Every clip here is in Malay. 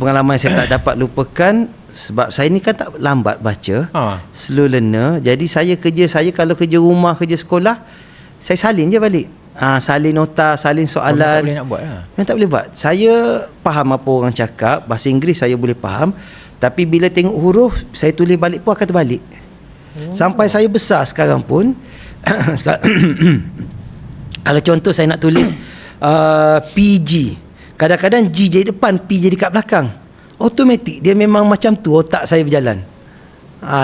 Pengalaman saya tak dapat lupakan sebab saya ni kan tak lambat baca, slow learner. Jadi saya kalau kerja rumah, kerja sekolah, saya salin je balik. Salin nota, salin soalan. Tak boleh nak buat lah. Memang tak boleh buat. Saya faham apa orang cakap, bahasa Inggeris saya boleh faham, tapi bila tengok huruf, saya tulis balik pun akan terbalik. Sampai saya besar sekarang pun kalau contoh saya nak tulis PG, kadang-kadang G jadi depan, P jadi kat belakang. Automatik dia memang macam tu otak saya berjalan.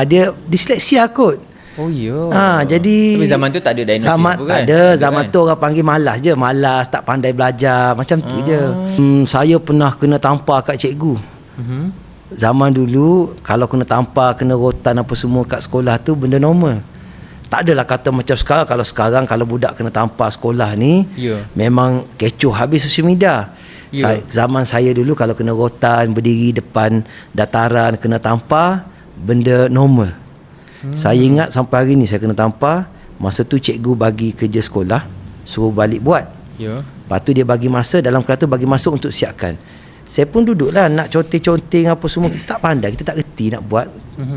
Dia disleksia kot. Oh ya. Jadi tapi zaman tu tak ada diagnosis pun kan? Tak ada. Zaman tu orang panggil malas je, malas, tak pandai belajar, macam tu je. Saya pernah kena tampar kat cikgu. Zaman dulu kalau kena tampar, kena rotan apa semua kat sekolah tu benda normal. Tak adalah kata macam sekarang kalau budak kena tampar sekolah ni, memang kecoh habis sosial media. Zaman saya dulu kalau kena rotan, berdiri depan dataran, kena tampar, benda normal. Saya ingat sampai hari ni saya kena tampar. Masa tu cikgu bagi kerja sekolah, suruh balik buat. Lepas tu dia bagi masa, dalam kelas tu bagi masa untuk siapkan. Saya pun duduklah nak conteng-conteng apa semua. Kita tak pandai, kita tak reti nak buat,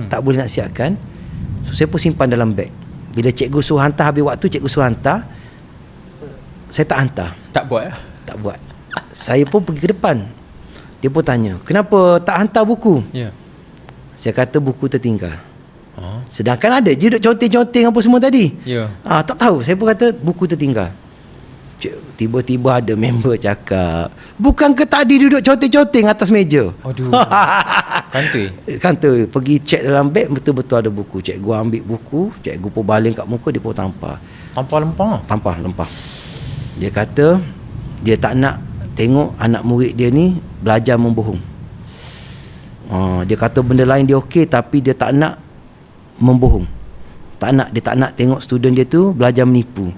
tak boleh nak siapkan. So saya pun simpan dalam beg. Bila cikgu suruh hantar, habis waktu cikgu suruh hantar, saya tak hantar. Tak buat? Tak buat. Saya pun pergi ke depan. Dia pun tanya, kenapa tak hantar buku? Saya kata buku tertinggal. Sedangkan ada je duduk conteng-conteng apa semua tadi. Tak tahu. Saya pun kata buku tertinggal. Tiba-tiba ada member cakap, bukan ke tadi duduk conteng-conteng atas meja? Aduh. Kantoi. Pergi cek dalam beg, betul-betul ada buku. Cikgu ambil buku, cikgu pun baling kat muka, dia pun tampar. Tampar lempah. Dia kata dia tak nak tengok anak murid dia ni belajar membohong. Dia kata benda lain dia okey, tapi dia tak nak membohong. Dia tak nak tengok student dia tu belajar menipu.